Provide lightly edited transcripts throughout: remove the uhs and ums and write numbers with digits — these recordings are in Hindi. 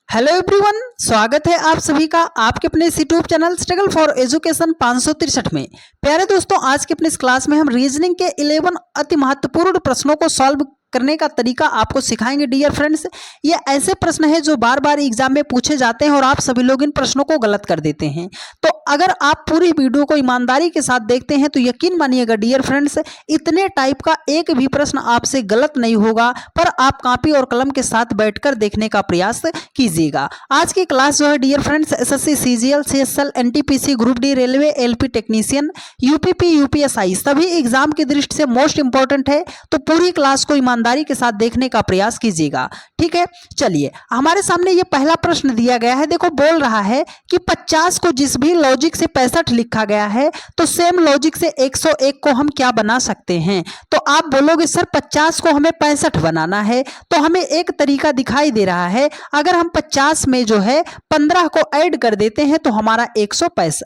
हेलो एवरीवन, स्वागत है आप सभी का आपके अपने इस YouTube channel struggle for education 563 में। प्यारे दोस्तों, आज के अपने इस क्लास में हम रीजनिंग के 11 अति महत्वपूर्ण प्रश्नों को सॉल्व करने का तरीका आपको सिखाएंगे। डियर फ्रेंड्स, ये ऐसे प्रश्न है जो बार बार एग्जाम में पूछे जाते हैं और आप सभी लोग इन प्रश्नों को गलत कर देते हैं। तो अगर आप पूरी वीडियो को ईमानदारी के साथ देखते हैं तो यकीन मानिएगा डियर फ्रेंड्स, इतने टाइप का एक भी प्रश्न आपसे गलत नहीं होगा। पर आप कॉपी और कलम के साथ बैठकर देखने का प्रयास कीजिएगा। आज की क्लास जो है dear friends, SSC, CGL, CSL, NTPC, group D, railway, LP technician, UPP, UPSI सभी एग्जाम की दृष्टि से मोस्ट इंपॉर्टेंट है। तो पूरी क्लास को ईमानदारी के साथ देखने का प्रयास कीजिएगा, ठीक है। चलिए, हमारे सामने ये पहला प्रश्न दिया गया है। देखो, बोल रहा है कि 50 को जिस भी लॉजिक से 65 लिखा गया है तो सेम लॉजिक से 101 को हम क्या बना सकते हैं। तो आप बोलोगे सर 50 को हमें 65 बनाना है, तो हमें एक तरीका दिखाई दे रहा है। अगर हम 50 में जो है 15 को ऐड कर देते हैं तो हमारा 65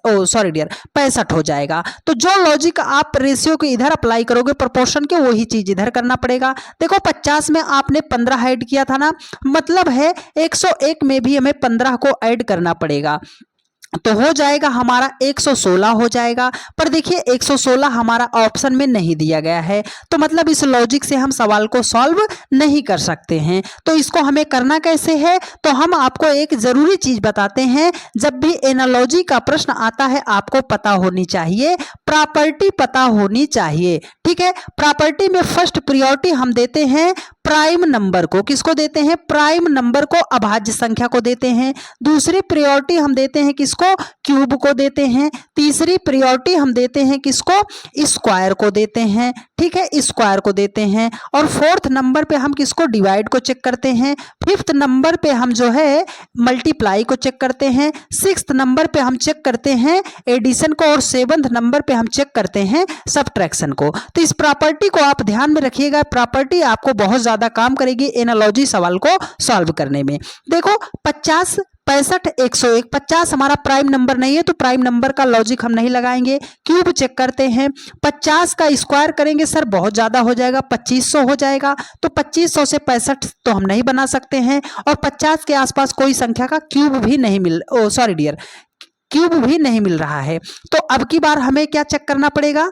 हो जाएगा। तो जो लॉजिक आप रेशियो के इधर अप्लाई करोगे प्रोपोर्शन के, वही चीज इधर करना पड़ेगा। देखो, 50 में आपने 15 ऐड किया था ना, मतलब है 101 में भी हमें 15 को ऐड करना पड़ेगा, तो हो जाएगा हमारा 116 हो जाएगा। पर देखिए 116 हमारा ऑप्शन में नहीं दिया गया है, तो मतलब इस लॉजिक से हम सवाल को सॉल्व नहीं कर सकते हैं। तो इसको हमें करना कैसे है, तो हम आपको एक जरूरी चीज बताते हैं। जब भी एनालॉजी का प्रश्न आता है आपको पता होनी चाहिए, प्रॉपर्टी पता होनी चाहिए, ठीक है। प्रॉपर्टी में फर्स्ट प्रायोरिटी हम देते हैं प्राइम नंबर को। किसको देते हैं? प्राइम नंबर को, अभाज्य संख्या को देते हैं। दूसरी प्रायोरिटी हम देते हैं किसको? क्यूब को देते हैं। तीसरी प्रायोरिटी हम देते हैं किसको? स्क्वायर को देते हैं, ठीक है, स्क्वायर को देते हैं। और फोर्थ नंबर पे हम किसको? डिवाइड को चेक करते हैं। फिफ्थ नंबर पे हम जो है मल्टीप्लाई को चेक करते हैं। सिक्स्थ नंबर पे हम चेक करते हैं एडिशन को, और सेवंथ नंबर पे हम चेक करते हैं सब्ट्रैक्शन को। तो इस प्रॉपर्टी को आप ध्यान में रखिएगा, प्रॉपर्टी आपको बहुत ज्यादा काम करेगी एनालॉजी सवाल को सॉल्व करने में। देखो, 50, 65, 101, 50 हमारा प्राइम नंबर नहीं है तो प्राइम नंबर का लॉजिक हम नहीं लगाएंगे। क्यूब चेक करते हैं, 50 का स्क्वायर करेंगे सर बहुत ज्यादा हो जाएगा, 2500 हो जाएगा, तो 2500 से 65 तो हम नहीं बना सकते हैं। और 50 के आसपास कोई संख्या का क्यूब भी नहीं क्यूब भी नहीं मिल रहा है। तो अब की बार हमें क्या चेक करना पड़ेगा?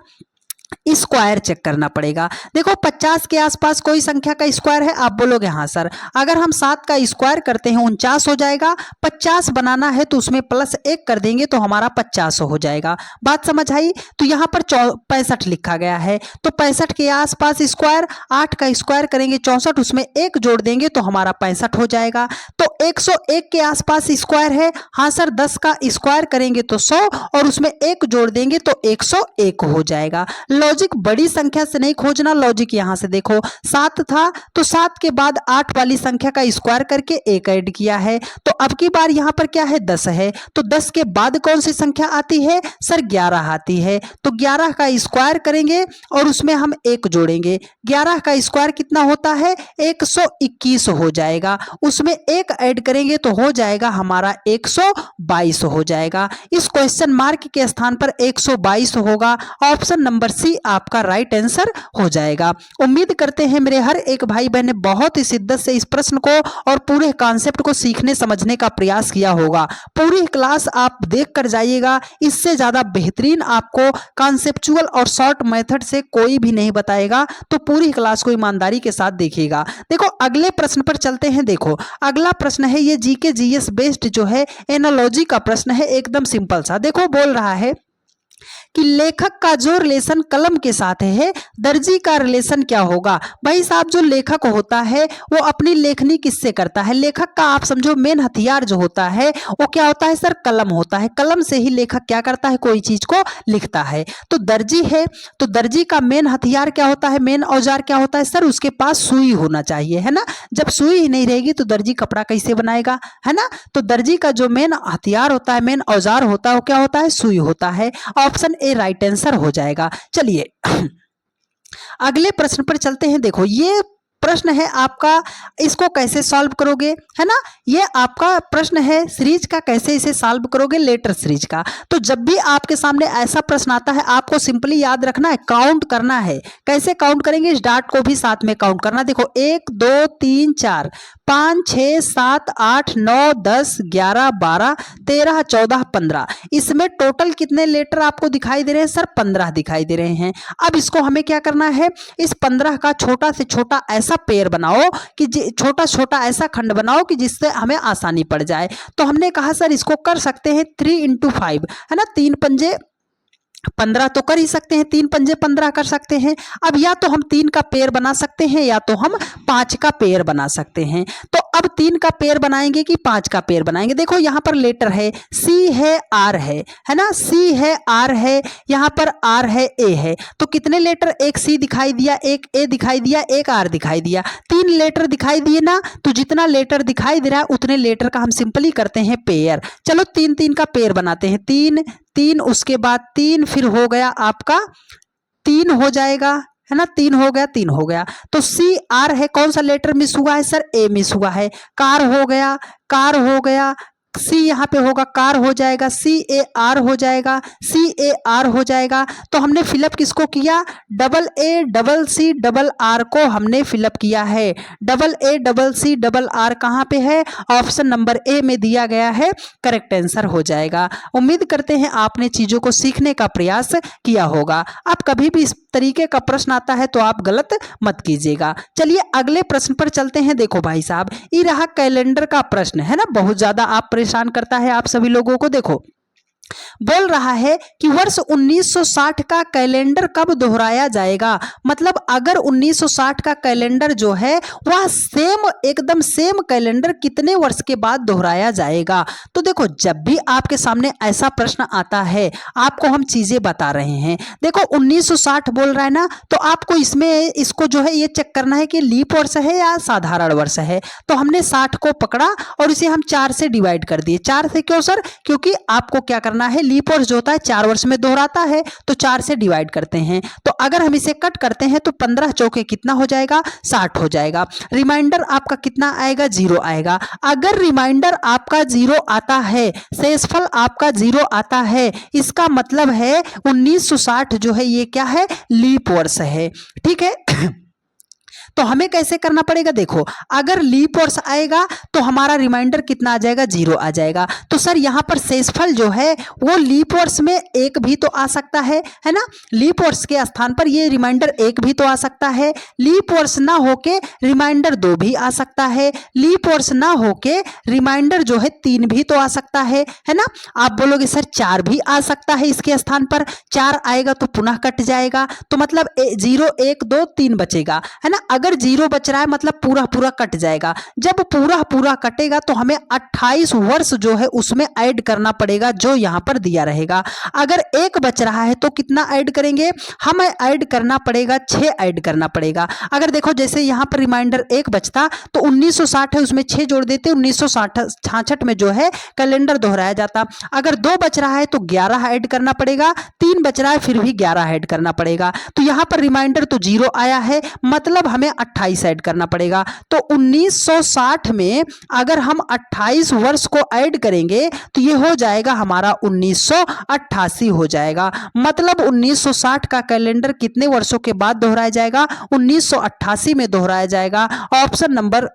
स्क्वायर चेक करना पड़ेगा। देखो, 50 के आसपास कोई संख्या का स्क्वायर है, आप बोलोगे हाँ सर। अगर हम 7 का स्क्वायर करते हैं 49 हो जाएगा। 50 बनाना है तो उसमें प्लस 1 कर देंगे तो हमारा 50 हो जाएगा। बात समझ आई? तो यहाँ पर 65 लिखा गया है, तो 65 के आसपास स्क्वायर, 8 का स्क्वायर करेंगे 64, उसमें 1 जोड़ देंगे तो हमारा 65 हो जाएगा। तो 101 के आसपास स्क्वायर है, हाँ सर, 10 का स्क्वायर करेंगे तो 100, और उसमें 1 जोड़ देंगे तो 101 हो जाएगा। लॉजिक बड़ी संख्या से नहीं खोजना, लॉजिक यहां से देखो 7 था तो 7 के बाद 8 वाली संख्या का स्क्वायर करके 1 ऐड किया है। तो अब की बार यहां पर क्या है? 10 है, तो 10 के बाद कौन सी संख्या आती है सर? 11 आती है। तो 11 का स्क्वायर करेंगे और उसमें हम 1 जोड़ेंगे। 11 का स्क्वायर कितना होता है? 121 हो जाएगा। उसमें 1 ऐड करेंगे तो हो जाएगा हमारा 122 हो जाएगा। इस क्वेश्चन मार्क के स्थान पर 122 होगा। ऑप्शन नंबर सी आपका राइट आंसर हो जाएगा। उम्मीद करते हैं मेरे हर एक भाई बहन ने बहुत ही शिद्दत से इस प्रश्न को और पूरे कॉन्सेप्ट को सीखने समझने का प्रयास किया होगा। पूरी क्लास आप देख कर जाइएगा, इससे ज्यादा बेहतरीन आपको कॉन्सेप्चुअल और शॉर्ट मेथड से कोई भी नहीं बताएगा। तो पूरी क्लास को ईमानदारी के साथ देखिएगा। देखो, अगले प्रश्न पर चलते हैं। देखो, अगला प्रश्न है ये जीके जीएस बेस्ड जो है एनालॉजी का प्रश्न है, एकदम सिंपल सा। देखो, बोल रहा है कि लेखक का जो रिलेशन कलम के साथ है, दर्जी का रिलेशन क्या होगा। भाई साहब, जो लेखक होता है वो अपनी लेखनी किससे करता है? लेखक का आप समझो मेन हथियार जो होता है वो क्या होता है सर? कलम होता है। कलम से ही लेखक क्या करता है? कोई चीज को लिखता है। तो दर्जी है, तो दर्जी का मेन हथियार क्या होता है? मेन औजार क्या होता है सर? उसके पास सुई होना चाहिए, है ना। जब सुई ही नहीं रहेगी तो दर्जी कपड़ा कैसे बनाएगा, है ना। तो दर्जी का जो मेन हथियार होता है, मेन औजार होता है, वो क्या होता है? सुई होता है। ऑप्शन ए राइट आंसर हो जाएगा। चलिए अगले प्रश्न पर चलते हैं। देखो, ये प्रश्न है आपका, इसको कैसे सॉल्व करोगे, है ना। ये आपका प्रश्न है सीरीज का, कैसे इसे सॉल्व करोगे, लेटर सीरीज का। तो जब भी आपके सामने ऐसा प्रश्न आता है आपको सिंपली याद रखना है, काउंट करना है। कैसे काउंट करेंगे, इस डार्ट को भी साथ में काउंट करना। देखो 1 2 3 4 5 6 7 8 9 10 11 12 13 14 15, इसमें टोटल कितने लेटर आपको दिखाई दे रहे हैं सर, 15 दिखाई दे रहे हैं। अब इसको हमें क्या करना है, इस 15 का छोटा से छोटा ऐसा पेयर बनाओ कि छोटा छोटा ऐसा खंड बनाओ कि जिससे हमें आसानी पड़ जाए। तो हमने कहा सर इसको कर सकते हैं 3 × 5, है ना, 3 पंजे 15 तो कर ही सकते हैं, 3 पंजे 15 कर सकते हैं। अब या तो हम 3 का पेयर बना सकते हैं या तो हम 5 का पेयर बना सकते हैं। तो अब 3 का पेयर बनाएंगे कि 5 का पेयर बनाएंगे। देखो यहाँ पर लेटर है, सी है, आर है ना, सी है, आर है, यहाँ पर आर है, ए है। तो कितने लेटर, एक सी दिखाई दिया, एक ए दिखाई दिया, एक आर दिखाई दिया, 3 लेटर दिखाई दिए ना। तो जितना लेटर दिखाई दे रहा है उतने लेटर का हम सिंपली करते हैं पेयर। चलो 3 3 का पेयर बनाते हैं, 3 3, उसके बाद 3, फिर हो गया आपका 3 हो जाएगा, है ना, 3 हो गया, 3 हो गया। तो सी आर है, कौन सा लेटर मिस हुआ है सर, ए मिस हुआ है। कार हो गया, कार हो गया, सी यहाँ पे होगा, कार हो जाएगा, सी ए आर हो जाएगा, सी ए आर हो जाएगा। तो हमने फिलअप किसको किया, double A double C double R को हमने फिलअप किया है। Double A double C double R कहाँ पे है, ऑप्शन नंबर ए में दिया गया है, करेक्ट आंसर हो जाएगा। उम्मीद करते हैं आपने चीज़ों को सीखने का प्रयास किया होगा। अब कभी भी इस तरीके का प्रश्न आता है तो आप गलत मत कीजिएगा। चलिए अगले प्रश्न पर चलते हैं। देखो भाई साहब, ये रहा कैलेंडर का प्रश्न, है ना, बहुत ज़्यादा आप परेशान करता है आप सभी लोगों को। देखो बोल रहा है कि वर्ष 1960 का कैलेंडर कब दोहराया जाएगा। मतलब अगर 1960 का कैलेंडर जो है वह सेम, एकदम सेम कैलेंडर कितने वर्ष के बाद दोहराया जाएगा। तो देखो जब भी आपके सामने ऐसा प्रश्न आता है आपको हम चीजें बता रहे हैं। देखो 1960 बोल रहा है ना, तो आपको इसमें इसको जो है ये चेक करना है कि लीप वर्ष है या साधारण वर्ष है। तो हमने 60 को पकड़ा और इसे हम 4 से डिवाइड कर दिए। 4 से क्यों सर, क्योंकि आपको क्या करना है, लीप वर्ष जो होता है 4 वर्ष में दोहराता है, तो 4 से डिवाइड करते हैं। तो अगर हम इसे कट करते हैं तो 15 चौके कितना हो जाएगा, 60 हो जाएगा। रिमाइंडर आपका कितना आएगा, 0 आएगा। अगर रिमाइंडर आपका 0 आता है, शेषफल आपका 0 आता है, इसका मतलब है 1960 जो है ये क्या है, लीप वर्ष है। ठीक है तो हमें कैसे करना पड़ेगा, देखो अगर लीप वर्ष आएगा तो हमारा रिमाइंडर कितना आ जाएगा, 0 आ जाएगा। तो सर यहाँ पर शेषफल जो है वो लीप वर्ष में 1 भी तो आ सकता है ना, लीप वर्ष के स्थान पर ये रिमाइंडर 1 भी तो आ सकता है। लीप वर्ष ना होके रिमाइंडर 2 भी आ सकता है। लीप वर्ष ना होके रिमाइंडर जो है 3 भी तो आ सकता है ना। आप बोलोगे सर 4 भी आ सकता है, इसके स्थान पर 4 आएगा तो पुनः कट जाएगा, तो मतलब 0 1 2 3 बचेगा, है ना। अगर 0 बच रहा है मतलब पूरा पूरा कट जाएगा। जब पूरा पूरा कटेगा तो हमें 28 वर्ष जो है उसमें ऐड करना पड़ेगा, जो यहाँ पर दिया रहेगा। अगर 1 बच रहा है तो कितना ऐड करेंगे, हमें ऐड करना पड़ेगा 6 ऐड करना पड़ेगा। अगर देखो जैसे यहाँ पर रिमाइंडर 1 बचता तो 1960 है उसमें 6 जोड़ देते, 1966 में जो है कैलेंडर दोहराया जाता। अगर 2 बच रहा है तो 11 ऐड करना पड़ेगा, 3 बच रहा है फिर भी 11 ऐड करना पड़ेगा। तो यहाँ पर रिमाइंडर तो 0 आया है, मतलब हमें 28 ऐड करना पड़ेगा। तो 1960 में अगर हम 28 वर्ष को ऐड करेंगे तो ये हो जाएगा हमारा 1988 हो जाएगा। मतलब 1960 का कैलेंडर कितने वर्षों के बाद दोहराया जाएगा, 1988 में दोहराया जाएगा। ऑप्शन नंबर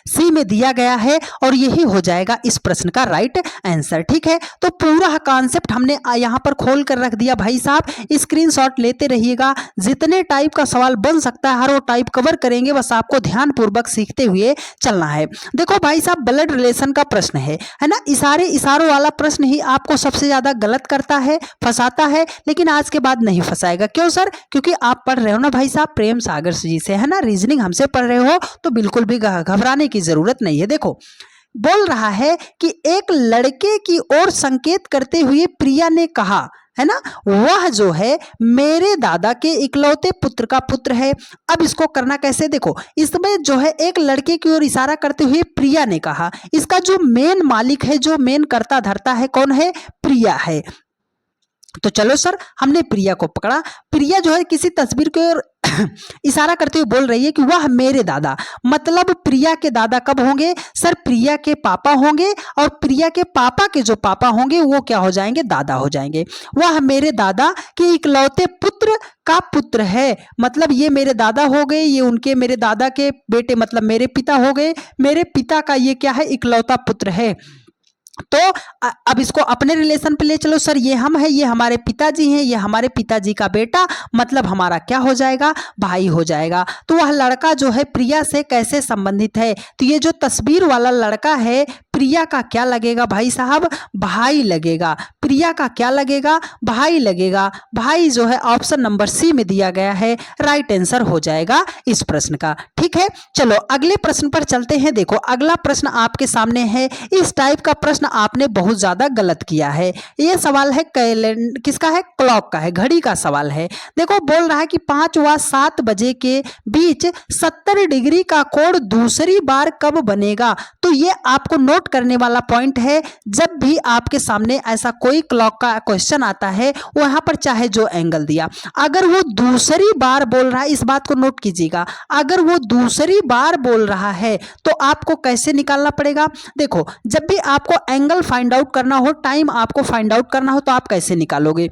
सी में दिया गया है और यही हो जाएगा इस प्रश्न का राइट आंसर। ठीक है, तो पूरा कॉन्सेप्ट हमने यहां पर खोल कर रख दिया। भाई साहब स्क्रीनशॉट लेते रहिएगा, जितने टाइप का सवाल बन सकता है हर वो टाइप कवर करेंगे, बस आपको ध्यानपूर्वक सीखते हुए चलना है। देखो भाई साहब ब्लड रिलेशन का प्रश्न है ना, इशारों वाला प्रश्न ही आपको सबसे ज्यादा गलत करता है, फंसाता है, लेकिन आज के बाद नहीं फंसाएगा। क्यों सर, क्योंकि आप पढ़ रहे हो ना भाई साहब प्रेम सागर जी से, है ना, रीजनिंग हमसे पढ़ रहे हो, तो बिल्कुल भी घबराने की जरूरत नहीं है। देखो बोल रहा है कि एक लड़के की ओर संकेत करते हुए प्रिया ने कहा, है ना, वह जो है मेरे दादा के इकलौते पुत्र का पुत्र है। अब इसको करना कैसे, देखो इसमें जो है एक लड़के की ओर इशारा करते हुए प्रिया ने कहा, इसका जो मेन मालिक है, जो मेन करता धरता है कौन है, प्रिया है। तो चलो सर, हमने प्रिया को पकड़ा। प्रिया जो है किसी तस्वीर की ओर इशारा करते हुए बोल रही है कि वह मेरे दादा, मतलब प्रिया के दादा कब होंगे सर? प्रिया के पापा होंगे, और प्रिया के पापा के जो पापा होंगे वो क्या हो जाएंगे? दादा हो जाएंगे। वह मेरे दादा के इकलौते पुत्र का पुत्र है, मतलब ये मेरे दादा हो गए, ये उनके मेरे दादा के बेटे मतलब मेरे पिता हो गए। मेरे पिता का ये क्या है? इकलौता पुत्र है। तो अब इसको अपने रिलेशन पे ले चलो सर, ये हम है, ये हमारे पिताजी हैं, ये हमारे पिताजी का बेटा, मतलब हमारा क्या हो जाएगा? भाई हो जाएगा। तो वह लड़का जो है प्रिया से कैसे संबंधित है? तो ये जो तस्वीर वाला लड़का है प्रिया का क्या लगेगा भाई साहब? भाई लगेगा। प्रिया का क्या लगेगा? भाई लगेगा। भाई जो है ऑप्शन नंबर सी में दिया गया है, राइट आंसर हो जाएगा इस प्रश्न का। ठीक है, चलो अगले प्रश्न पर चलते हैं। देखो अगला प्रश्न आपके सामने है। इस टाइप का प्रश्न आपने बहुत ज्यादा गलत किया है। यह सवाल है किसका है? क्लॉक का है, घड़ी का सवाल है। देखो बोल रहा है कि 5 व 7 बजे के बीच 70 डिग्री का कोण दूसरी बार कब बनेगा? तो ये आपको नोट करने वाला पॉइंट है। जब भी आपके सामने ऐसा कोई क्लॉक का क्वेश्चन आता है, वहां पर चाहे जो एंगल दिया, अगर वो दूसरी बार बोल रहा है, इस बात को नोट कीजिएगा, अगर वो दूसरी बार बोल रहा है तो आपको कैसे निकालना पड़ेगा? देखो जब भी आपको एंगल फाइंड आउट करना हो, टाइम आपको फाइंड आउट करना हो, तो आप कैसे निकालोगे?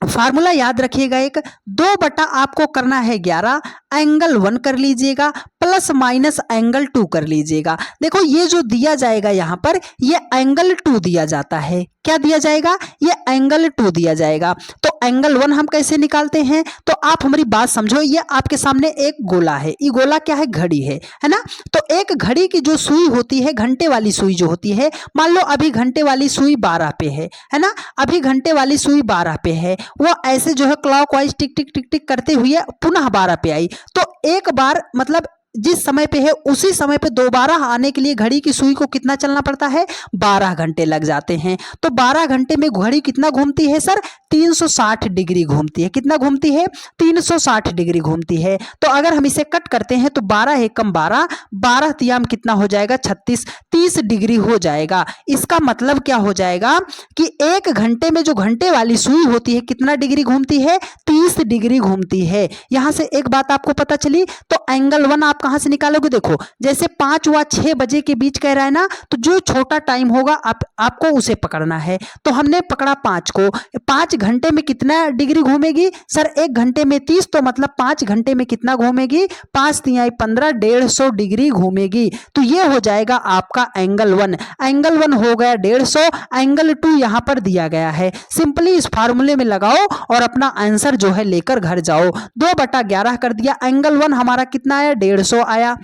फार्मूला याद रखिएगा, एक 2 बटा आपको करना है 11, एंगल 1 कर लीजिएगा, प्लस माइनस एंगल 2 कर लीजिएगा। देखो ये जो दिया जाएगा यहां पर, ये एंगल 2 दिया जाता है। क्या दिया जाएगा? ये एंगल 2 दिया जाएगा। तो एंगल 1 हम कैसे निकालते हैं? तो आप हमारी बात समझो, ये आपके सामने एक गोला है, ये गोला क्या है? घड़ी है ना? तो एक घड़ी की जो सुई होती है, घंटे वाली सुई जो होती है, मान लो अभी घंटे वाली सुई 12 पे है ना? अभी घंटे वाली सुई 12 पे है, वो ऐसे जो है क्लॉकवाइज टिक टिक टिक टिक करते हुए पुनः 12 पे आई। तो एक बार मतलब जिस समय पे है उसी समय पे दोबारा आने के लिए घड़ी की सुई को कितना चलना पड़ता है? 12 घंटे लग जाते हैं। तो 12 घंटे में घड़ी कितना घूमती है सर? 360 डिग्री घूमती है। कितना घूमती है? 360 डिग्री घूमती है। तो अगर हम इसे कट करते हैं तो 12 एकम 12, 12 तियाम कितना हो जाएगा? 36, 30 डिग्री हो जाएगा। इसका मतलब क्या हो जाएगा कि एक घंटे में जो घंटे वाली सुई होती है कितना डिग्री घूमती है? 30 डिग्री घूमती है। यहां से एक बात आपको पता चली। तो एंगल 1 आप कहां से निकालोगे? देखो जैसे 5 व 6 बजे के बीच कह रहा है ना, तो जो छोटा टाइम होगा आपको उसे पकड़ना है। तो हमने पकड़ा 5 को। 5 घंटे में कितना डिग्री घूमेगी सर? 1 घंटे में 30, तो मतलब 5 घंटे में कितना घूमेगी? 5 तिहाई 15, 150 डिग्री घूमेगी। तो ये हो जाएगा आपका एंगल 1। एंगल 1 हो गया 150, एंगल 2 यहां पर दिया गया है। सिंपली इस फार्मूले में लगाओ और अपना आंसर जो है लेकर घर जाओ। 2/11 कर दिया, एंगल 1 हमारा कितना आया? 150 आया।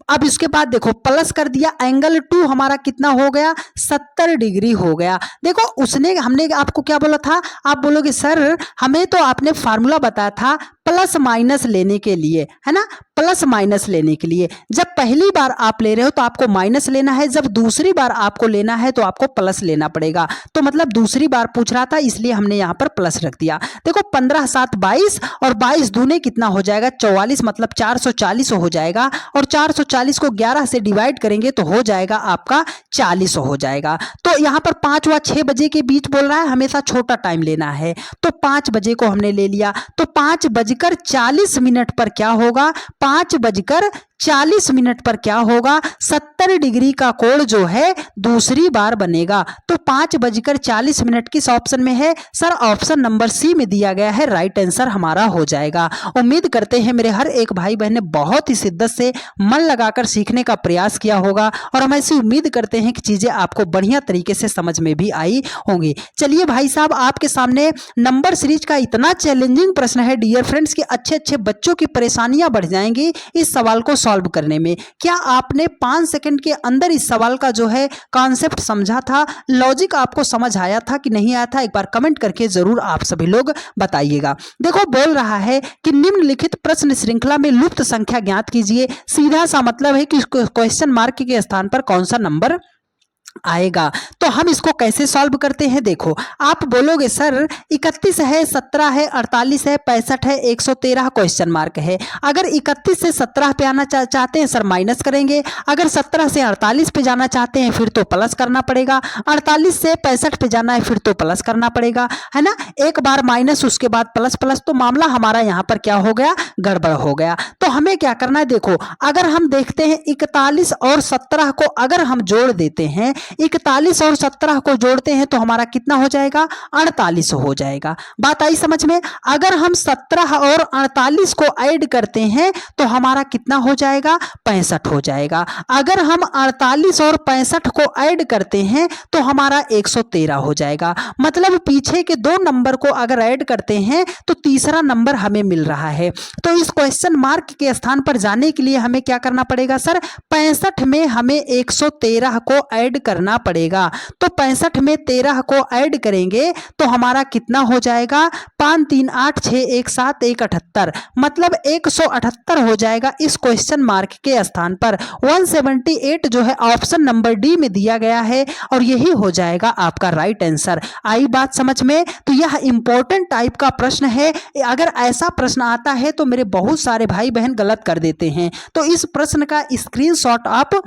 अब इसके बाद देखो प्लस कर दिया, एंगल 2 हमारा कितना हो गया? 70 डिग्री हो गया। देखो हमने आपको क्या बोला था? आप बोलोगे सर हमें तो आपने फार्मूला बताया था प्लस माइनस लेने के लिए, है ना? प्लस माइनस लेने के लिए। जब पहली बार आप ले रहे हो तो आपको माइनस लेना है, जब दूसरी बार आपको लेना है तो आपको प्लस लेना पड़ेगा। तो मतलब दूसरी बार पूछ रहा था, इसलिए हमने यहाँ पर प्लस रख दिया। देखो 15 7 22, और 22 दूने कितना हो जाएगा? 44, मतलब 440 हो जाएगा। और 440 को 11 से डिवाइड करेंगे तो हो जाएगा आपका 40 हो जाएगा। तो यहाँ पर 5 व 6 बजे के बीच बोल रहा है, हमेशा छोटा टाइम लेना है। तो 5 बजे को हमने ले लिया। तो 5:40 पर क्या होगा? 5:40 पर क्या होगा? 70 डिग्री का कोण जो है दूसरी बार बनेगा। तो 5:40 किस ऑप्शन में है सर? ऑप्शन नंबर सी में दिया गया है, राइट आंसर हमारा हो जाएगा। उम्मीद करते हैं मेरे हर एक भाई बहन ने बहुत ही शिद्दत से मन लगाकर सीखने का प्रयास किया होगा, और हम ऐसी उम्मीद करते हैं कि चीजें आपको बढ़िया तरीके से समझ में भी आई होंगी। चलिए भाई साहब, आपके सामने नंबर सीरीज का इतना चैलेंजिंग प्रश्न है डियर फ्रेंड्स कि अच्छे अच्छे बच्चों की परेशानियां बढ़ जाएंगी इस सवाल को सॉल्व करने में। क्या आपने 5 सेकंड के अंदर इस सवाल का जो है कॉन्सेप्ट समझा था? लॉजिक आपको समझ आया था कि नहीं आया था? एक बार कमेंट करके जरूर आप सभी लोग बताइएगा। देखो बोल रहा है कि निम्नलिखित प्रश्न श्रृंखला में लुप्त संख्या ज्ञात कीजिए। सीधा सा मतलब है कि क्वेश्चन मार्क के स्थान पर कौन सा नंबर आएगा। तो हम इसको कैसे सॉल्व करते हैं, देखो आप बोलोगे सर 31 है, 17 है, 48 है, 65 है, 113 क्वेश्चन मार्क है। अगर 31 से 17 पे आना चाहते हैं सर माइनस करेंगे, अगर 17 से 48 पे जाना चाहते हैं फिर तो प्लस करना पड़ेगा, 48 से 65 पे जाना है फिर तो प्लस करना पड़ेगा, है ना। एक बार माइनस उसके बाद प्लस प्लस, तो मामला हमारा यहाँ पर क्या हो गया, गड़बड़ हो गया। तो हमें क्या करना है, देखो अगर हम देखते हैं 41 और 17 को अगर हम जोड़ देते हैं, 41 और 17 को जोड़ते हैं तो हमारा कितना हो जाएगा, 48 हो जाएगा। बात आई समझ में। अगर हम 17 और 48 को ऐड करते हैं तो हमारा कितना हो जाएगा, 65 हो जाएगा। अगर हम 48 और 65 को ऐड करते हैं तो हमारा 113 हो जाएगा। मतलब पीछे के दो नंबर को अगर ऐड करते हैं तो तीसरा नंबर हमें मिल रहा है। तो इस क्वेश्चन मार्क के स्थान पर जाने के लिए हमें क्या करना पड़ेगा सर, 65 में हमें 113 को ऐड करना पड़ेगा। तो 65 में 13 को ऐड करेंगे तो हमारा कितना हो जाएगा, 5 3 8 6 1 7 1 78, मतलब 178 हो जाएगा इस क्वेश्चन मार्क के स्थान पर। 178 जो है ऑप्शन नंबर डी में दिया गया है और यही हो जाएगा आपका राइट आंसर। आई बात समझ में। तो यह इंपॉर्टेंट टाइप का प्रश्न है। अगर ऐसा प्रश्न आता है तो मेरे बहुत सारे भाई बहन गलत कर देते हैं। तो इस प्रश्न का स्क्रीनशॉट आप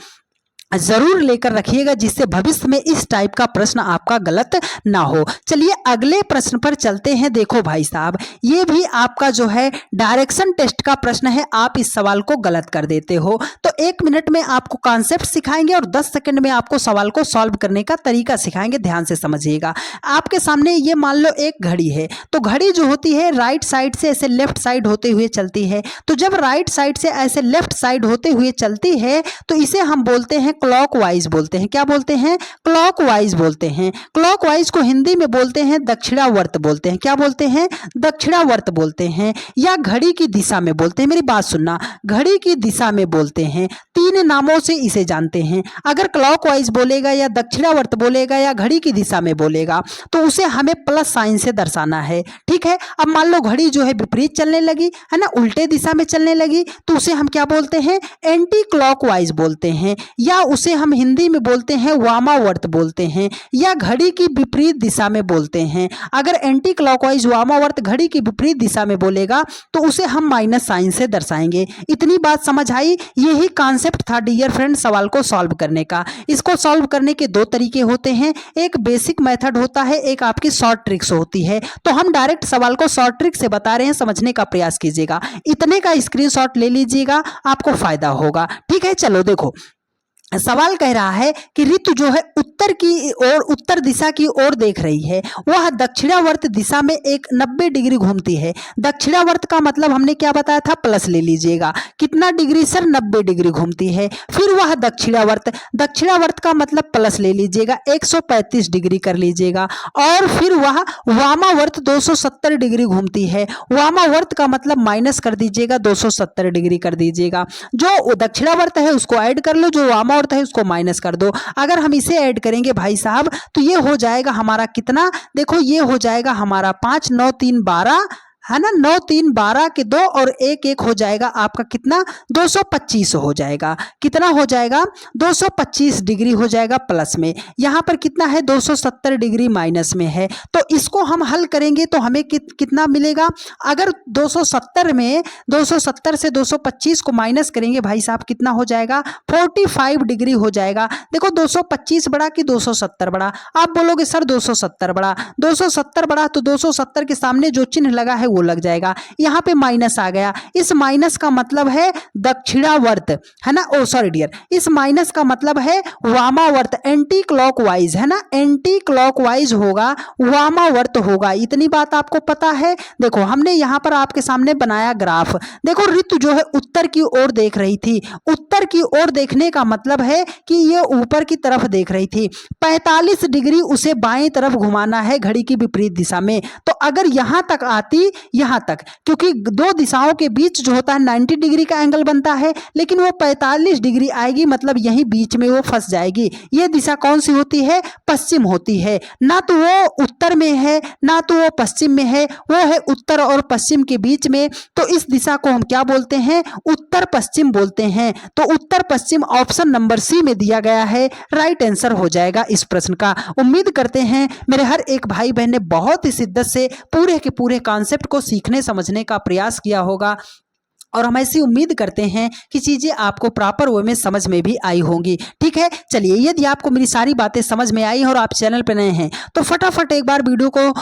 जरूर लेकर रखिएगा जिससे भविष्य में इस टाइप का प्रश्न आपका गलत ना हो। चलिए अगले प्रश्न पर चलते हैं। देखो भाई साहब, ये भी आपका जो है डायरेक्शन टेस्ट का प्रश्न है। आप इस सवाल को गलत कर देते हो तो 1 मिनट में आपको कॉन्सेप्ट सिखाएंगे और 10 सेकंड में आपको सवाल को सॉल्व करने का तरीका सिखाएंगे। ध्यान से समझिएगा। आपके सामने ये मान लो एक घड़ी है, तो घड़ी जो होती है राइट साइड से ऐसे लेफ्ट साइड होते हुए चलती है। तो जब राइट साइड से ऐसे लेफ्ट साइड होते हुए चलती है तो इसे हम बोलते हैं क्लॉकवाइज बोलते हैं। क्या बोलते हैं, क्लॉकवाइज बोलते हैं। क्लॉकवाइज को हिंदी में बोलते हैं दक्षिणावर्त बोलते हैं। क्या बोलते हैं, दक्षिणावर्त बोलते हैं या घड़ी की दिशा में बोलते हैं। मेरी बात सुनना, घड़ी की दिशा में बोलते हैं। 3 नामों से इसे जानते हैं। अगर क्लॉकवाइज बोलेगा या दक्षिणावर्त बोलेगा या घड़ी की दिशा में बोलेगा तो उसे हमें प्लस साइन से दर्शाना है। ठीक है। अब मान लो घड़ी जो है विपरीत चलने लगी, है ना, उल्टे दिशा में चलने लगी, तो उसे हम क्या बोलते हैं, एंटी क्लॉकवाइज बोलते हैं या उसे हम हिंदी में बोलते हैं वामावर्त बोलते हैं या घड़ी की विपरीत दिशा में बोलते हैं। अगर एंटी क्लॉकवाइज वामावर्त घड़ी की विपरीत दिशा में बोलेगा तो उसे हम माइनस साइन से दर्शाएंगे। इतनी बात समझ आई। यही कॉन्सेप्ट था डियर फ्रेंड सवाल को सॉल्व करने का। इसको सॉल्व करने के 2 तरीके होते हैं, एक बेसिक मेथड होता है, एक आपकी शॉर्ट ट्रिक्स होती है। तो हम डायरेक्ट सवाल को शॉर्ट ट्रिक से बता रहे हैं, समझने का प्रयास कीजिएगा। इतने का स्क्रीनशॉट ले लीजिएगा, आपको फायदा होगा। ठीक है। चलो देखो, सवाल कह रहा है कि ऋतु जो है उत्तर की ओर, उत्तर दिशा की ओर देख रही है। वह दक्षिणावर्त दिशा में एक 90 डिग्री घूमती है। दक्षिणावर्त का मतलब हमने क्या बताया था, प्लस ले लीजिएगा। कितना डिग्री सर, 90 डिग्री घूमती है। फिर वह दक्षिणावर्त, दक्षिणावर्त का मतलब प्लस ले लीजिएगा, 135 डिग्री कर लीजिएगा। और फिर वह वामावर्त 270 डिग्री घूमती है। वामावर्त का मतलब माइनस कर दीजिएगा, 270 डिग्री कर दीजिएगा। जो दक्षिणावर्त है उसको ऐड कर लो, जो वामा है उसको माइनस कर दो। अगर हम इसे ऐड करेंगे भाई साहब तो ये हो जाएगा हमारा कितना, देखो ये हो जाएगा हमारा 5 9 3 12, है ना, 9 3 12 के 2 और 1 1 हो जाएगा आपका कितना, 225 हो जाएगा। कितना हो जाएगा, 225 डिग्री हो जाएगा प्लस में। यहाँ पर कितना है, 270 डिग्री माइनस में है। तो इसको हम हल करेंगे तो हमें कितना मिलेगा, अगर 270 में 270 से 225 को माइनस करेंगे भाई साहब कितना हो जाएगा, 45 डिग्री हो जाएगा। देखो 225 बड़ा कि 270 बड़ा, आप बोलोगे सर 270 बड़ा। 270 बड़ा तो 270 के सामने जो चिन्ह लगा है वो लग जाएगा। यहाँ पे माइनस आ गया। इस माइनस का मतलब है दक्षिणावर्त, है ना, ओ सॉरी डियर, इस माइनस का मतलब है वामावर्त, एंटी क्लॉकवाइज, है ना, एंटी क्लॉकवाइज होगा, वामावर्त होगा। इतनी बात आपको पता है। देखो हमने यहाँ पर आपके सामने बनाया ग्राफ। देखो ऋतु जो है उत्तर की ओर देख रही थी। उत्तर की ओर देखने का मतलब है कि ये ऊपर की तरफ देख रही थी। 45 डिग्री उसे बाएं तरफ घुमाना है घड़ी की विपरीत दिशा में। तो अगर यहाँ तक आती यहाँ तक, क्योंकि दो दिशाओं के बीच जो होता है 90 डिग्री का एंगल बनता है, लेकिन वो 45 डिग्री आएगी, मतलब यहीं बीच में वो फंस जाएगी। ये दिशा कौन सी होती है? पश्चिम होती है। ना तो वो उत्तर में है ना तो वो पश्चिम में है, वो है उत्तर और पश्चिम के बीच में। तो इस दिशा को हम क्या बोलते हैं? उत्तर पश्चिम बोलते हैं। तो उत्तर पश्चिम ऑप्शन नंबर सी में दिया गया है, राइट आंसर हो जाएगा इस प्रश्न का। उम्मीद करते हैं मेरे हर एक भाई बहन ने बहुत ही शिद्दत से पूरे के पूरे कॉन्सेप्ट को सीखने समझने का प्रयास किया होगा, और हम ऐसी उम्मीद करते हैं कि चीज़ें आपको प्रॉपर वे में समझ में भी आई होंगी। ठीक है, चलिए, यदि आपको मेरी सारी बातें समझ में आई और आप चैनल पर नए हैं तो फटाफट एक बार वीडियो को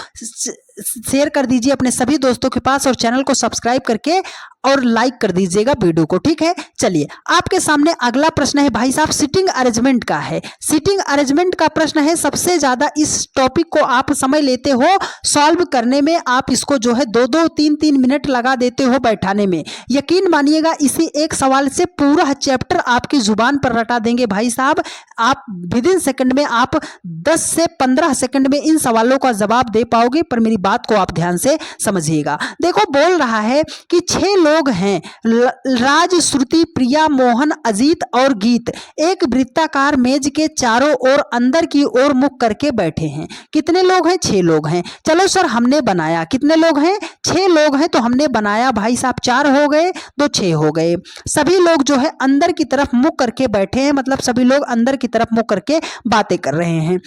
शेयर कर दीजिए अपने सभी दोस्तों के पास, और चैनल को सब्सक्राइब करके और लाइक कर दीजिएगा वीडियो को। ठीक है, चलिए, आपके सामने अगला प्रश्न है भाई साहब, सिटिंग अरेंजमेंट का है। सिटिंग अरेंजमेंट का प्रश्न है। सबसे ज्यादा इस टॉपिक को आप समय लेते हो सॉल्व करने में, आप इसको जो है 2-2, 3-3 मिनट लगा देते हो बैठाने में। यकीन मानिएगा, इसी एक सवाल से पूरा चैप्टर आपकी जुबान पर रटा देंगे भाई साहब। आप विदिन सेकंड में, आप 10 से 15 सेकंड में इन सवालों का जवाब दे पाओगे। पर मेरी बात को आप ध्यान से समझिएगा। देखो, बोल रहा है कि 6 लोग हैं, राज, श्रुति, प्रिया, मोहन, अजीत और गीत, एक वृत्ताकार मेज के चारों ओर अंदर की ओर मुख करके बैठे हैं। कितने लोग हैं? 6 लोग हैं। चलो सर, हमने बनाया। कितने लोग हैं? 6 लोग हैं। तो हमने बनाया भाई साहब, 4 हो गए, 2 6 हो गए। सभी लोग जो है अंदर की तरफ मुख करके बैठे हैं, मतलब सभी लोग अंदर की तरफ मुख करके बातें कर रहे हैं।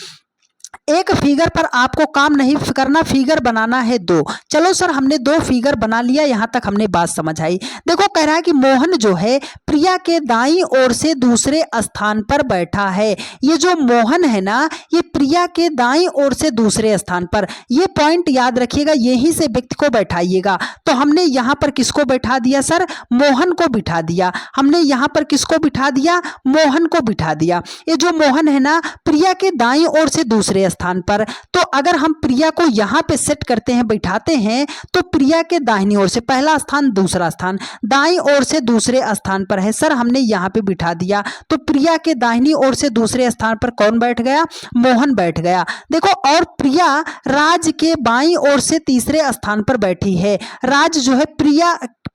एक फिगर पर आपको काम नहीं करना, फिगर बनाना है 2। चलो सर, हमने 2 फिगर बना लिया, यहां तक हमने बात समझ आई। देखो, कह रहा है कि मोहन जो है प्रिया के दाईं ओर से दूसरे स्थान पर बैठा है। ये जो मोहन है ना, ये प्रिया के दाईं ओर से दूसरे स्थान पर, ये पॉइंट याद रखिएगा, यहीं से व्यक्ति को बैठाइएगा। तो हमने यहां पर किसको बैठा दिया सर? मोहन को बिठा दिया। हमने यहां पर किसको बिठा दिया? मोहन को बिठा दिया। ये जो मोहन है ना, प्रिया के दाईं ओर से दूसरे स्थान पर, तो अगर हम प्रिया को यहां पे सेट करते हैं, बैठाते हैं, तो प्रिया के दाहिनी ओर से पहला स्थान, दूसरा स्थान, दाईं ओर से दूसरे स्थान पर है। सर, हमने यहां पे बिठा दिया, तो प्रिया के दाहिनी ओर से दूसरे स्थान पर कौन बैठ गया? मोहन बैठ गया। देखो, और प्रिया राज के बाईं ओर से तीसरे स्थान पर बैठी है। राज जो है,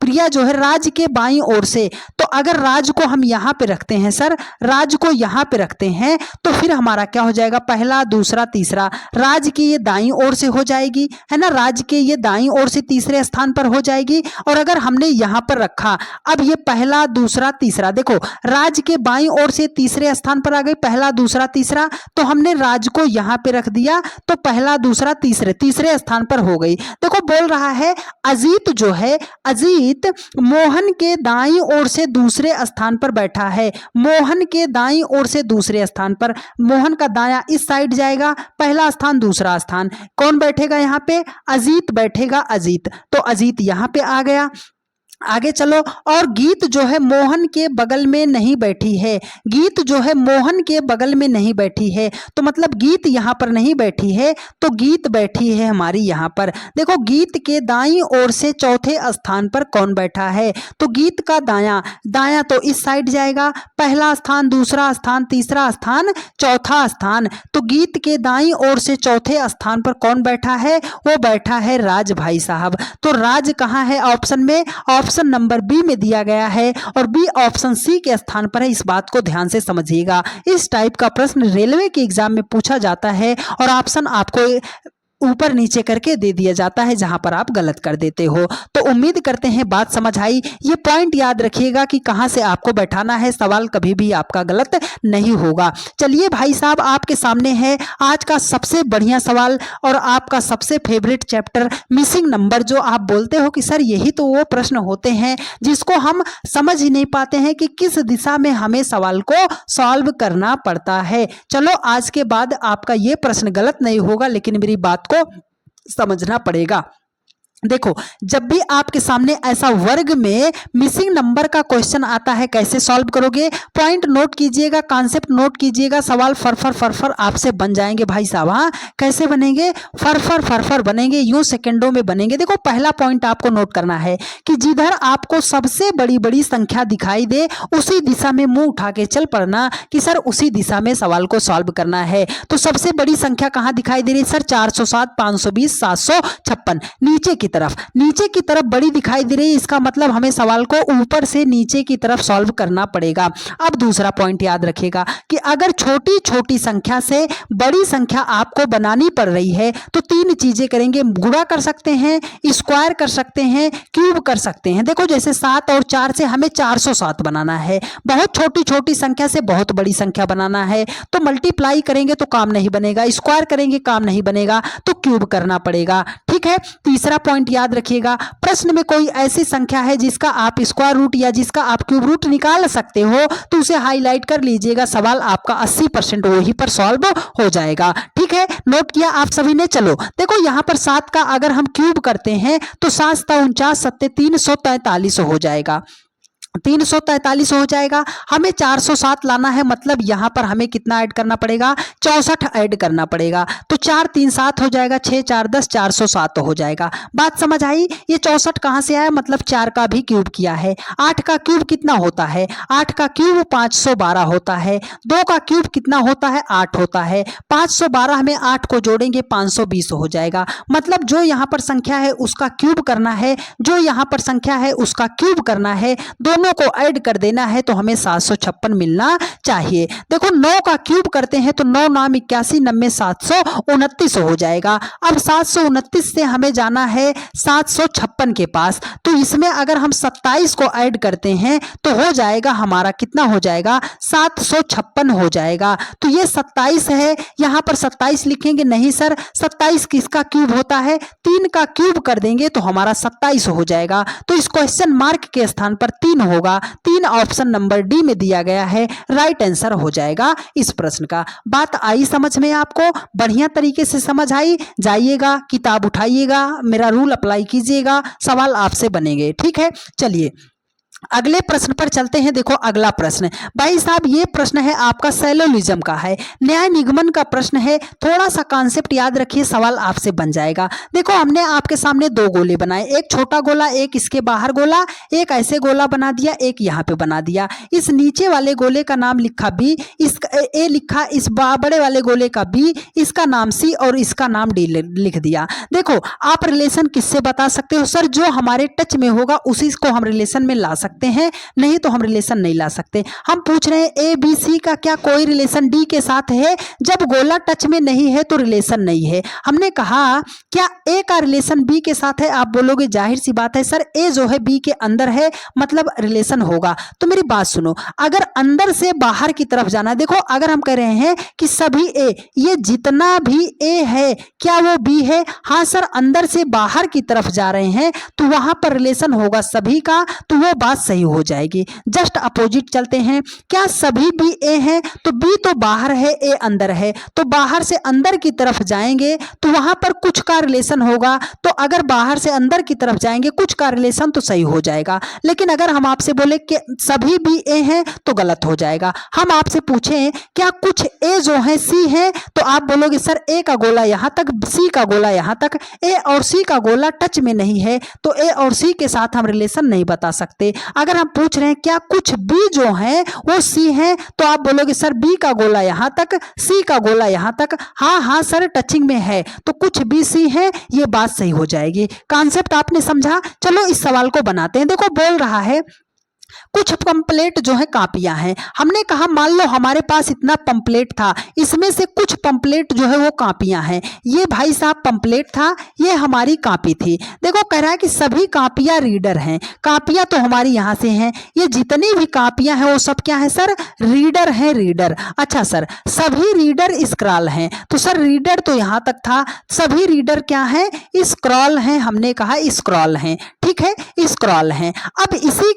प्रिया जो है राज के बाईं ओर से, तो अगर राज को हम यहां पे रखते हैं सर, राज को यहां पे रखते हैं, तो फिर हमारा क्या हो जाएगा? पहला, दूसरा, तीसरा, राज की ये दाईं ओर से हो जाएगी, है ना, राज के ये दाईं ओर से तीसरे स्थान पर हो जाएगी। और अगर हमने यहां पर रखा, अब ये पहला, दूसरा, तीसरा, देखो, राज के बाईं ओर से तीसरे स्थान पर आ गई, पहला, दूसरा, तीसरा, तो हमने राज को यहां पे रख दिया, तो पहला, दूसरा, तीसरे स्थान पर हो गई। देखो, बोल रहा है अजीत जो है, अजीत मोहन के दाईं ओर से दूसरे स्थान पर बैठा है। मोहन के दाईं ओर से दूसरे स्थान पर, मोहन का दायां इस साइड जाएगा, पहला स्थान, दूसरा स्थान, कौन बैठेगा यहां पे? अजीत बैठेगा, अजीत। तो अजीत यहां पे आ गया। आगे चलो, और गीत जो है मोहन के बगल में नहीं बैठी है। गीत जो है मोहन के बगल में नहीं बैठी है, तो मतलब गीत यहां पर नहीं बैठी है, तो गीत बैठी है हमारी यहां पर। देखो, गीत के दाईं ओर से चौथे स्थान पर कौन बैठा है? तो गीत का दायां तो इस साइड जाएगा, पहला स्थान, दूसरा स्थान, तीसरा स्थान, चौथा स्थान, तो गीत के दाईं ओर से चौथे स्थान पर कौन बैठा है? वो बैठा है राज भाई साहब। तो राज कहां है ऑप्शन में? ऑप्शन नंबर बी में दिया गया है, और बी ऑप्शन सी के स्थान पर है। इस बात को ध्यान से समझिएगा। इस टाइप का प्रश्न रेलवे के एग्जाम में पूछा जाता है, और ऑप्शन आपको ऊपर नीचे करके दे दिया जाता है जहां पर आप गलत कर देते हो। तो उम्मीद करते हैं बात समझ आई। ये पॉइंट याद रखिएगा कि कहां से आपको बैठाना है, सवाल कभी भी आपका गलत नहीं होगा। चलिए भाई साहब, आपके सामने है आज का सबसे बढ़िया सवाल और आपका सबसे फेवरेट चैप्टर, मिसिंग नंबर। जो आप बोलते हो कि सर यही तो वो प्रश्न होते हैं जिसको हम समझ ही नहीं पाते हैं कि किस दिशा में हमें सवाल को सॉल्व करना पड़ता है। चलो, आज के बाद आपका ये प्रश्न गलत नहीं होगा, लेकिन मेरी बात को समझना पड़ेगा। देखो, जब भी आपके सामने ऐसा वर्ग में मिसिंग नंबर का क्वेश्चन आता है, कैसे सॉल्व करोगे? पॉइंट नोट कीजिएगा, कॉन्सेप्ट नोट कीजिएगा, सवाल फर आपसे बन जाएंगे भाई साहब। हाँ, कैसे बनेंगे? फर बनेंगे, यूं सेकंडों में बनेंगे। देखो, पहला पॉइंट आपको नोट करना है कि जिधर आपको सबसे बड़ी बड़ी संख्या दिखाई दे, उसी दिशा में मुंह उठा के चल पड़ना कि सर उसी दिशा में सवाल को सॉल्व करना है। तो सबसे बड़ी संख्या कहां दिखाई दे रही है सर? 407, 520, 756। नीचे की की तरफ, नीचे की तरफ बड़ी दिखाई दे रही है, इसका मतलब हमें सवाल को ऊपर से नीचे की तरफ सॉल्व करना पड़ेगा। अब दूसरा पॉइंट याद रखिएगा कि अगर छोटी छोटी संख्या से बड़ी संख्या आपको बनानी पड़ रही है तो तीन चीजें करेंगे, गुणा कर सकते हैं, स्क्वायर कर सकते हैं, क्यूब कर सकते हैं। देखो जैसे 7 और 4 से हमें 407 बनाना है, बहुत छोटी छोटी संख्या से बहुत बड़ी संख्या बनाना है तो मल्टीप्लाई करेंगे तो काम नहीं बनेगा, स्क्वायर करेंगे काम नहीं बनेगा, तो क्यूब करना पड़ेगा। ठीक है, तीसरा पॉइंट याद रखिएगा, प्रश्न में कोई ऐसी संख्या है जिसका आप स्क्वायर रूट या जिसका आप क्यूब रूट निकाल सकते हो तो उसे हाईलाइट कर लीजिएगा, सवाल आपका 80% वही पर सॉल्व हो जाएगा। ठीक है, नोट किया आप सभी ने। चलो देखो यहाँ पर 7 का अगर हम क्यूब करते हैं तो 7 × 49 = 343 हो जाएगा, 343 हो जाएगा। हमें 407 लाना है, मतलब यहां पर हमें कितना ऐड करना पड़ेगा, 64 ऐड करना पड़ेगा। तो 4 3 7 हो जाएगा, 6 4 10 407 हो जाएगा। बात समझ आई? ये 64 कहां से आया, मतलब 4 का भी क्यूब किया है। 8 का क्यूब कितना होता है, 8 का क्यूब 512 होता है। 2 का क्यूब कितना होता है, 8 होता है। 512 में 8 को जोड़ेंगे 520 हो जाएगा। मतलब जो यहाँ पर संख्या है उसका क्यूब करना है, जो यहाँ पर संख्या है उसका क्यूब करना है, दोनों को ऐड कर देना है तो हमें 756 मिलना चाहिए। देखो 9 का क्यूब करते हैं तो 9 9 81 90 729 हो जाएगा। अब 729 से हमें जाना है 756 के पास, तो इसमें अगर हम 27 को ऐड करते हैं तो हो जाएगा हमारा कितना हो जाएगा, 756 हो जाएगा। तो ये 27 है, यहाँ पर 27 लिखेंगे नहीं सर, 27 किसका क्यूब होता है, 3 का क्यूब कर देंगे तो हमारा 27 हो जाएगा। तो इस क्वेश्चन मार्क के स्थान पर 3 होगा, 3 ऑप्शन नंबर डी में दिया गया है, राइट आंसर हो जाएगा इस प्रश्न का। बात आई समझ में आपको, बढ़िया तरीके से समझ आई? जाइएगा किताब उठाइएगा, मेरा रूल अप्लाई कीजिएगा, सवाल आपसे बनेंगे। ठीक है, चलिए अगले प्रश्न पर चलते हैं। देखो अगला प्रश्न भाई साहब, ये प्रश्न है आपका सैलोलिज्म का है, न्याय निगमन का प्रश्न है। थोड़ा सा कॉन्सेप्ट याद रखिए, सवाल आपसे बन जाएगा। देखो हमने आपके सामने 2 गोले बनाए, एक छोटा गोला, एक इसके बाहर गोला, एक ऐसे गोला बना दिया, एक यहाँ पे बना दिया। इस नीचे वाले गोले का नाम लिखा बी, इस ए लिखा, इस बड़े वाले गोले का बी, इसका नाम सी और इसका नाम डी लिख दिया। देखो आप रिलेशन किससे बता सकते हो, सर जो हमारे टच में होगा उसी को हम रिलेशन में ला सकते हैं, नहीं तो हम रिलेशन नहीं ला सकते। हम पूछ रहे हैं ए बी सी का क्या कोई रिलेशन डी के साथ है, जब गोला टच में नहीं है तो रिलेशन नहीं है। हमने कहा क्या ए का रिलेशन बी के साथ है, आप बोलोगे जाहिर सी बात है सर ए जो है बी के अंदर है, मतलब रिलेशन होगा। तो मेरी बात सुनो, अगर अंदर से बाहर की तरफ जाना, देखो अगर हम कह रहे हैं कि सभी ए, ये जितना भी ए है क्या वो बी है, हाँ सर अंदर से बाहर की तरफ जा रहे हैं तो वहां पर रिलेशन होगा सभी का, तो वो बात सही हो जाएगी। जस्ट अपोजिट चलते हैं, क्या सभी बी ए हैं, तो बी तो बाहर है ए अंदर है, तो बाहर से अंदर की तरफ जाएंगे तो वहां पर कुछ का रिलेशन होगा। तो अगर बाहर से अंदर की तरफ जाएंगे कुछ का रिलेशन तो सही हो जाएगा। लेकिन अगर हम आपसे बोले कि सभी बी ए हैं तो गलत हो जाएगा। हम आपसे पूछें क्या कुछ ए जो है सी है, तो आप बोलोगे सर ए का गोला यहां तक, सी का गोला यहां तक, ए और सी का गोला टच में नहीं है तो ए और सी के साथ हम रिलेशन नहीं बता सकते। अगर हम पूछ रहे हैं क्या कुछ बी जो है वो सी है, तो आप बोलोगे सर बी का गोला यहां तक, सी का गोला यहां तक, हाँ हाँ सर टचिंग में है, तो कुछ बी सी है, ये बात सही हो जाएगी। कॉन्सेप्ट आपने समझा? चलो इस सवाल को बनाते हैं। देखो बोल रहा है कुछ पंपलेट जो है कापियां हैं। हमने कहा मान लो हमारे पास इतना पंपलेट था, इसमें से कुछ पंपलेट जो है वो कापियां हैं। ये भाई साहब पंपलेट था, ये हमारी कापी थी। देखो कह रहा है कि सभी कापियां रीडर हैं, कापियां तो हमारी यहाँ से हैं, ये जितनी भी कापियां हैं वो सब क्या है सर, रीडर हैं, रीडर। अच्छा सर सभी रीडर स्क्रॉल हैं, तो सर रीडर तो यहाँ तक था, सभी रीडर क्या है, स्क्रॉल हैं। हमने कहा स्क्रॉल हैं, ठीक है स्क्रॉल हैं। अब इसी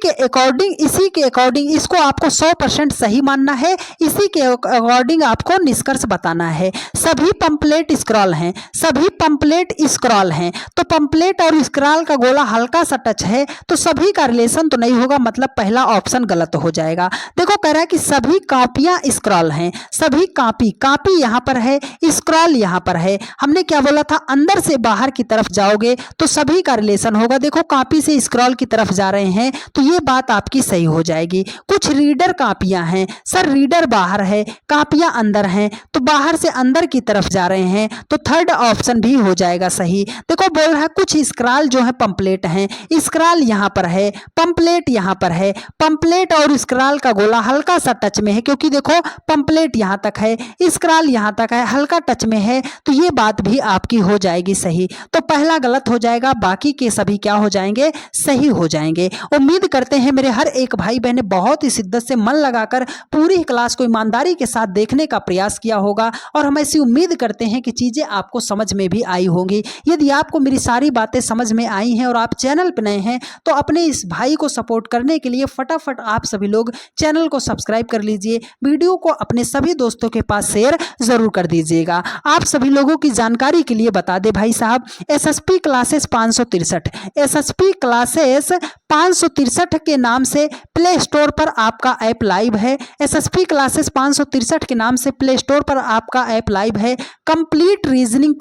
के अकॉर्डिंग इसको आपको 100% सही मानना है, इसी के अकॉर्डिंग आपको निष्कर्ष बताना है। सभी पंपलेट स्क्रॉल हैं, सभी पंपलेट स्क्रॉल हैं, तो पंपलेट और स्क्रॉल का गोला हल्का सा टच है तो सभी का रिलेशन तो नहीं होगा, मतलब पहला ऑप्शन गलत हो जाएगा। देखो कह रहा है कि सभी कॉपियां स्क्रॉल हैं, सभी कॉपी यहाँ पर है, स्क्रॉल यहाँ पर है। हमने क्या बोला था, अंदर से बाहर की तरफ जाओगे तो सभी का रिलेशन होगा। देखो कॉपी से स्क्रॉल की तरफ जा रहे हैं तो ये बात आपकी सही हो जाएगी। कुछ रीडर कापियां हैं, सर रीडर बाहर है कापियां अंदर हैं, तो बाहर से अंदर की तरफ जा रहे हैं, तो थर्ड ऑप्शन भी हो जाएगा सही। देखो बोल रहा है कुछ स्क्रॉल जो है पंपलेट हैं, स्क्रॉल यहाँ पर है, पंपलेट यहाँ पर है, पंपलेट और स्क्रॉल का गोला हल्का सा टच में है, क्योंकि देखो पंपलेट यहाँ तक है, स्क्रॉल यहाँ तक है, हल्का टच में है, तो ये बात भी आपकी हो जाएगी सही। तो पहला गलत हो जाएगा, बाकी के सभी क्या हो जाएंगे, सही हो जाएंगे। उम्मीद करते हैं मेरे हर एक भाई बहन बहुत ही शिद्दत से मन लगाकर पूरी क्लास को ईमानदारी के साथ देखने का प्रयास किया होगा, और हम ऐसी उम्मीद करते हैं कि चीजें आपको समझ में भी आई होंगी। यदि आपको मेरी सारी बातें समझ में आई हैं और आप चैनल पर नए हैं, तो अपने इस भाई को सपोर्ट करने के लिए फटाफट आप सभी लोग चैनल को सब्सक्राइब कर लीजिए, वीडियो को अपने सभी दोस्तों के पास शेयर जरूर कर दीजिएगा। आप सभी लोगों की जानकारी के लिए बता दे भाई साहब, एसएसपी क्लासेस 563, एसएसपी क्लासेस 563 के नाम से प्ले स्टोर पर आपका ऐप लाइव है। एसएसपी क्लासेस 563 के नाम से प्ले स्टोर पर आपका ऐप लाइव है। कंप्लीट रीजनिंग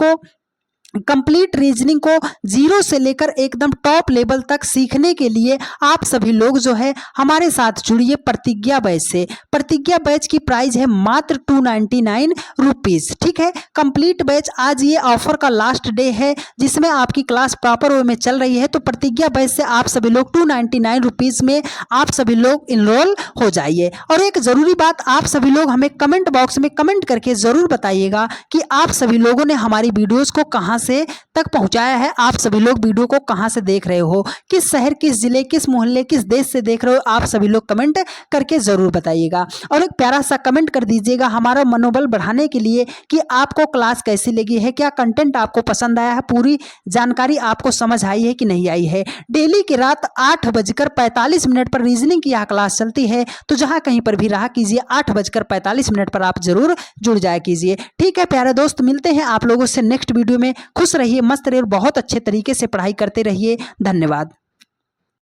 को जीरो से लेकर एकदम टॉप लेवल तक सीखने के लिए आप सभी लोग जो है हमारे साथ जुड़िए प्रतिज्ञा बैच से। प्रतिज्ञा बैच की प्राइस है मात्र 299 रुपीज़, ठीक है। कंप्लीट बैच आज ये ऑफर का लास्ट डे है जिसमें आपकी क्लास प्रॉपर वे में चल रही है, तो प्रतिज्ञा बैच से आप सभी लोग 299 रुपीज़ में आप सभी लोग इनरोल हो जाइए। और एक ज़रूरी बात, आप सभी लोग हमें कमेंट बॉक्स में कमेंट करके ज़रूर बताइएगा कि आप सभी लोगों ने हमारी वीडियोज़ को कहाँ से तक पहुंचाया है, आप सभी लोग वीडियो को कहां से देख रहे हो, किस शहर, किस जिले, किस मोहल्ले, किस देश से देख रहे हो, आप सभी लोग कमेंट करके जरूर बताइएगा। और एक प्यारा सा कमेंट कर दीजिएगा हमारा मनोबल बढ़ाने के लिए कि आपको क्लास कैसी लगी है, क्या कंटेंट आपको पसंद आया है, पूरी जानकारी आपको समझ आई है कि नहीं आई है। डेली की रात 8:45 पर रीजनिंग की यह क्लास चलती है, तो जहां कहीं पर भी रहा कीजिए 8:45 पर आप जरूर जुड़ जाया कीजिए। ठीक है प्यारे दोस्त, मिलते हैं आप लोगों से नेक्स्ट वीडियो में। खुश रहिए, मस्त रहिए और बहुत अच्छे तरीके से पढ़ाई करते रहिए। धन्यवाद।